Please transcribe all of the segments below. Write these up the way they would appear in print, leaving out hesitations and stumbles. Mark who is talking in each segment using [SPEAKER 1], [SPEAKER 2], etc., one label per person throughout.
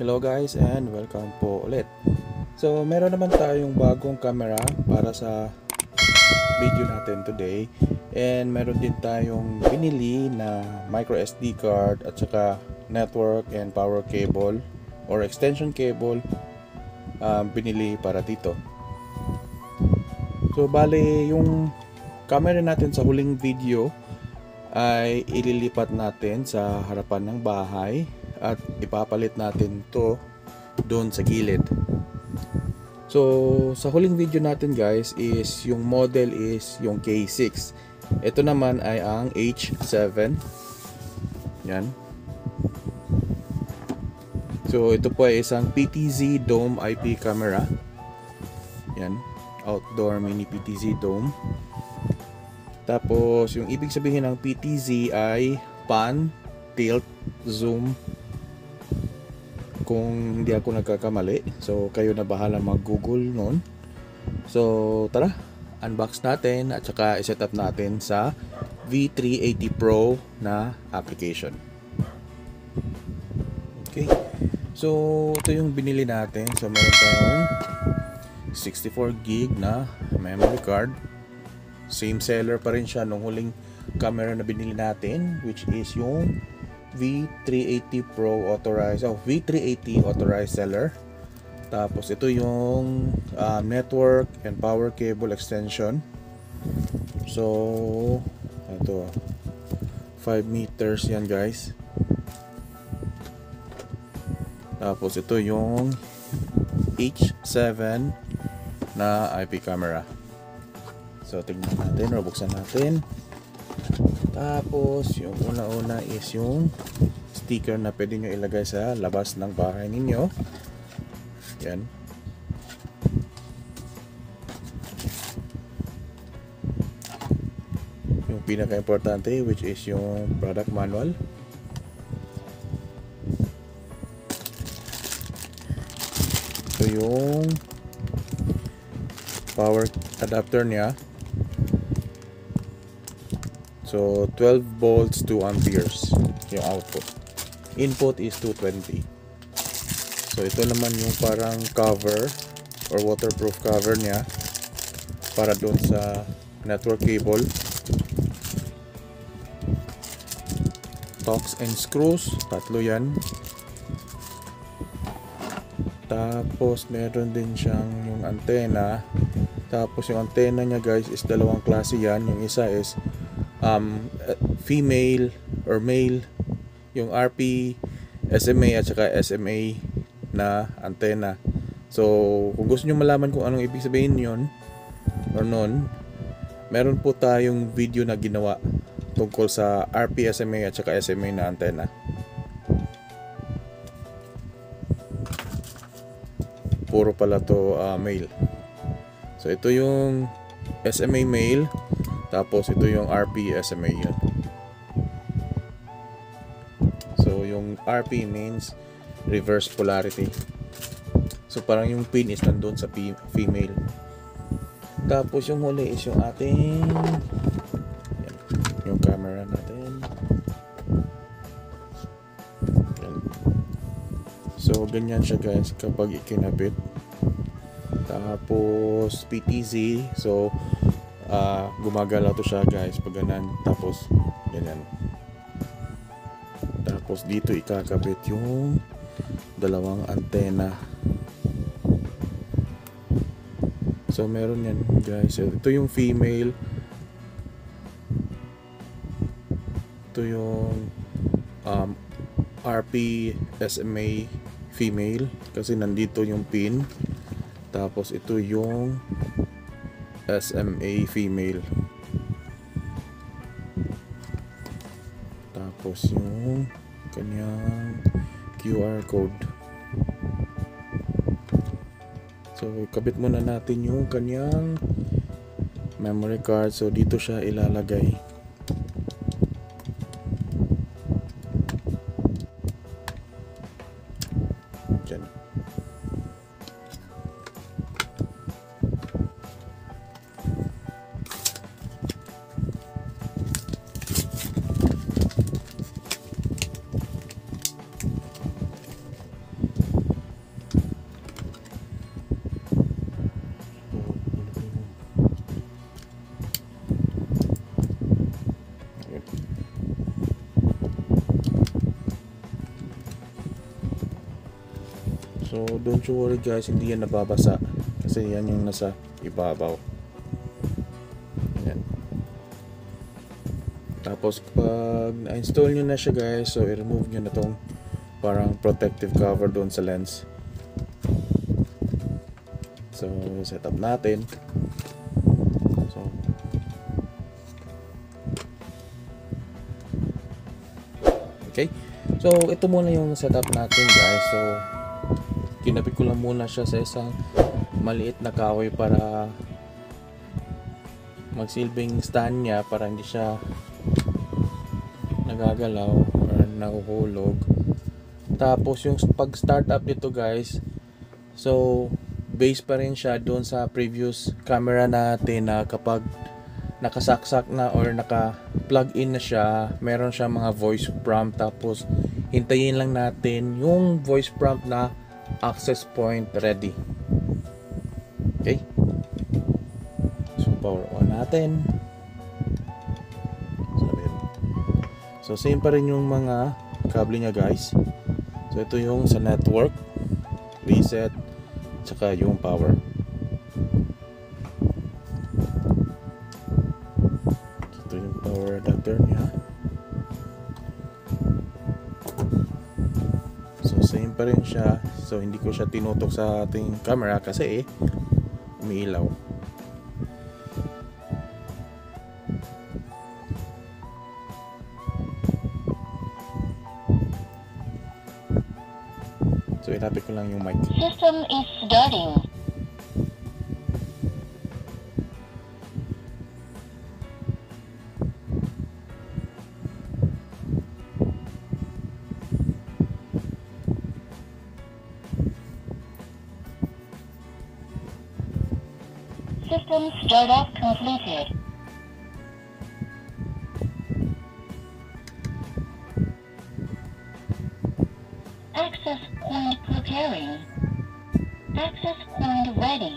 [SPEAKER 1] Hello guys and welcome po ulit. So meron naman tayong bagong camera para sa video natin today, and meron din tayong binili na micro SD card at saka network and power cable or extension cable binili para dito. So bale yung camera natin sa huling video ay ililipat natin sa harapan ng bahay at ipapalit natin to doon sa gilid. So sa huling video natin guys is yung model is yung K6. Ito naman ay ang H7. Yan. So ito po ay isang PTZ Dome IP camera. Yan, outdoor mini PTZ Dome. Tapos yung ibig sabihin ng PTZ ay pan, tilt, zoom, kung hindi ako nagkakamali. So kayo na bahala mag-google nun. So tara, unbox natin at saka i-set up natin sa V380 Pro na application. Okay, so ito yung binili natin. So meron tayong 64GB na memory card. Same seller pa rin siya nung huling camera na binili natin, which is yung V380 Pro authorized, V380 authorized seller. Tapos ito yung network and power cable extension. So ito 5 meters yan guys. Tapos ito yung H7 na IP camera. So tingnan natin, buksan natin. Tapos yung una-una is yung sticker na pwede nyo ilagay sa labas ng bahay ninyo. Yan. Yung pinaka-importante, which is yung product manual. So yung power adapter niya. So 12 volts 2 amperes yung output. Input is 220. So ito naman yung parang cover or waterproof cover niya para doon sa network cable. Torx and screws, tatlo yan. Tapos meron din siyang yung antenna. Tapos yung antenna niya guys is dalawang klase yan. Yung isa is female or male, yung RP, SMA at saka SMA na antenna. So kung gusto nyo malaman kung anong ibig sabihin yun or nun, meron po tayong video na ginawa tungkol sa RP, SMA at saka SMA na antenna. Puro pala to male. So ito yung SMA male. Tapos ito yung RP SMA yun. So yung RP means reverse polarity. So parang yung pin is nandun sa female. Tapos yung huli is yung ating yan, yung camera natin. Yan. So ganyan siya guys kapag ikinabit. Tapos PTZ. So gumagalaw to siya guys pag ganan, tapos ganyan. Tapos dito ikakabit yung dalawang antena. So meron yan guys. Ito yung female, ito yung RP SMA female kasi nandito yung pin. Tapos ito yung SMA female. Tapos yung kanyang QR code. So kabit muna natin yung kanyang memory card. So dito siya ilalagay. Diyan. So don't you worry guys, hindi yan nababasa kasi yan yung nasa ibabaw. Yan. Tapos pag na-install nyo na siya guys, so i-remove nyo na tong parang protective cover doon sa lens. So set up natin. So okay, so ito muna yung setup natin guys. So kinapit ko lang muna siya sa isang maliit na kahoy para magsilbing stand niya, para hindi siya nagagalaw or nahuhulog. Tapos yung pag start up nito guys, so base pa rin siya doon sa previous camera natin na kapag nakasaksak na or naka plug in na siya, meron siya mga voice prompt. Tapos hintayin lang natin yung voice prompt na access point ready. Okay, so power on natin. So same pa rin yung mga kable niya guys. So ito yung sa network, reset, tsaka yung power. So ito yung power adapter niya. So same pa rin siya. So hindi ko siya tinutok sa ating camera kasi umiilaw. So ilapit ko lang yung mic.
[SPEAKER 2] System is starting. System startup completed. Access point preparing. Access point ready.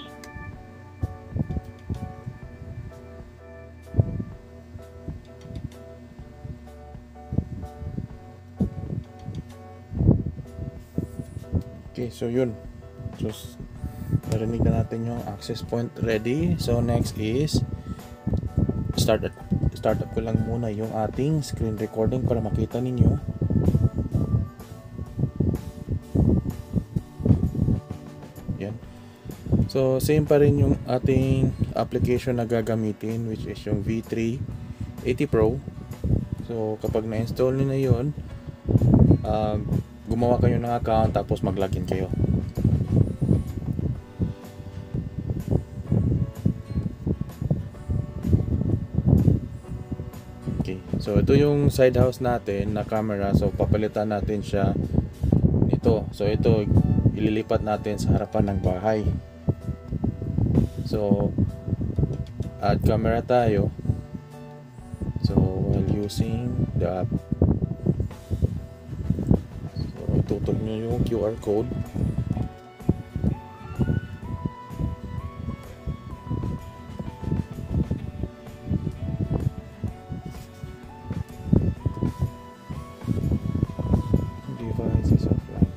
[SPEAKER 1] Okay, so yun. Just narinig na natin yung access point ready. So next is start up ko lang muna yung ating screen recording para makita ninyo. Yan. So same pa rin yung ating application na gagamitin, which is yung V380 Pro. So kapag na-install niyo na yun, gumawa kayo ng account tapos mag-login kayo. Okay, so ito yung side house natin na camera. So papalitan natin siya nito. So ito ililipat natin sa harapan ng bahay. So add camera tayo. So while using the app, tutog nyo yung QR code. Device is offline.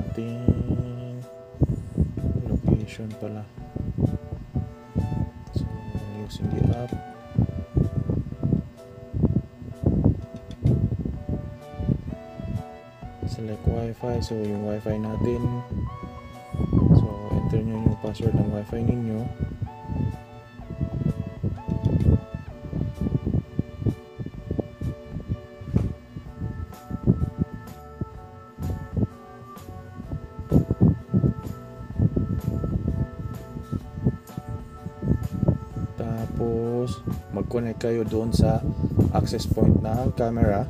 [SPEAKER 1] Ating location pala. So using the app. Select Wi-Fi. So yung Wi-Fi natin. So enter nyo yung password ng Wi-Fi ninyo. Tapos mag-connect kayo doon sa access point ng camera.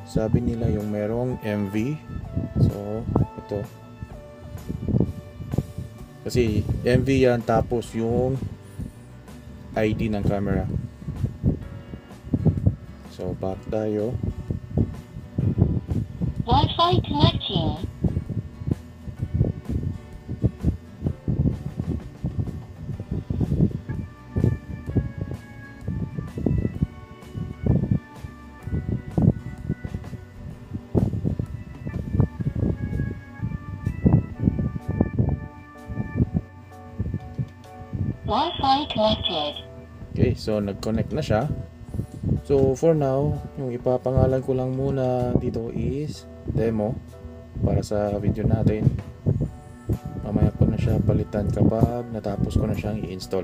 [SPEAKER 1] Sabi nila yung merong MV. So ito kasi MV yan, tapos yung ID ng camera. So back tayo.
[SPEAKER 2] Wi-Fi connecting. Wi-Fi connected.
[SPEAKER 1] Okay, so nag-connect na siya. So for now, yung ipapangalan ko lang muna dito is demo para sa video natin. Mamaya ko na siya palitan kapag natapos ko na siyang i-install.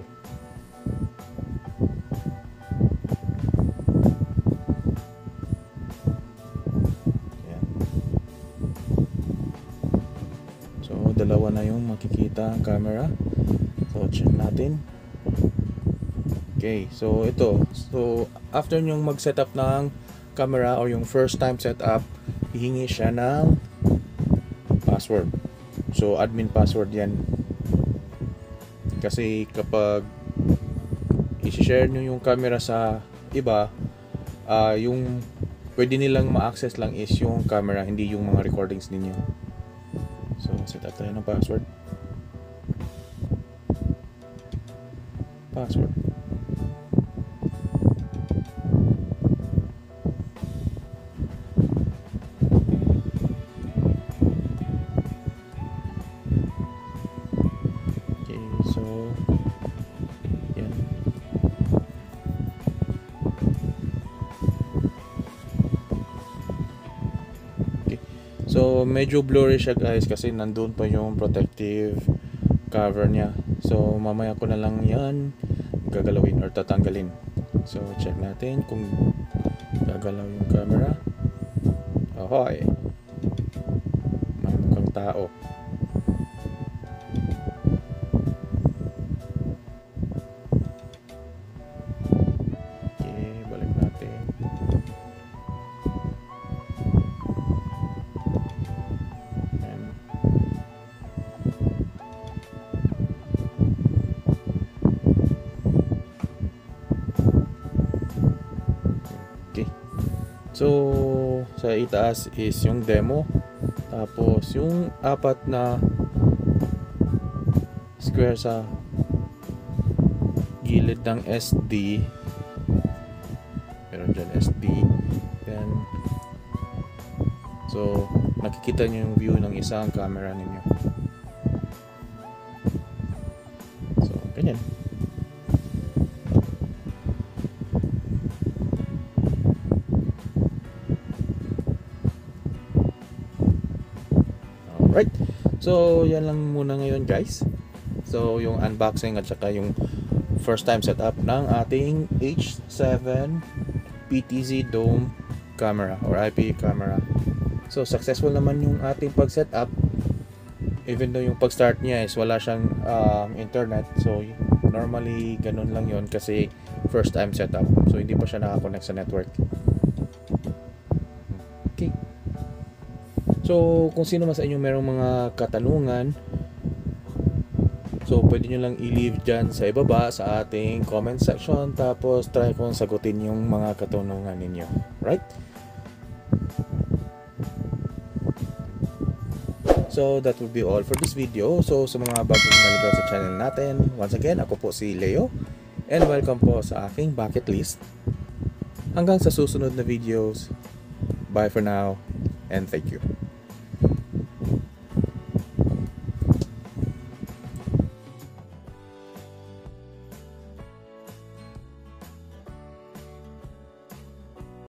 [SPEAKER 1] Ayan. So dalawa na yung makikita ang camera. So check natin. Okay, so ito. So after nyong mag-setup ng camera or yung first time setup, hihingi siya ng password. So admin password yan. Kasi kapag i-share nyo yung camera sa iba, yung pwede nilang ma-access lang is yung camera, hindi yung mga recordings ninyo. So set up tayo ng password. Password. Okay, so yan. Okay. So medyo blurry siya guys kasi nandun pa yung protective cover niya. So mamaya ko na lang yan gagalawin or tatanggalin. So check natin kung gagalaw yung camera. Ahoy, may mukhang tao. Okay, balik natin. Ayan. Okay. So, sa itaas is yung demo. Tapos, yung apat na square sa gilid ng SD. Meron dyan SD. Then, so, nakikita nyo yung view ng isang camera ninyo. So, ganyan. Alright, so yan lang muna ngayon guys. So yung unboxing at saka yung first time setup ng ating H7 PTZ Dome camera or IP camera. So successful naman yung ating pag setup, even though yung pag start niya is wala siyang internet. So normally ganun lang yon kasi first time setup, so hindi pa siya nakakonect sa network. Okay. So, kung sino man sa inyo merong mga katanungan, so pwede nyo lang i-leave dyan sa ibaba sa ating comment section, tapos try kong sagutin yung mga katanungan ninyo. Right? So, that will be all for this video. So, sa mga bagong naligaw sa channel natin, once again, ako po si Leo, and welcome po sa aking bucket list. Hanggang sa susunod na videos, bye for now, and thank you.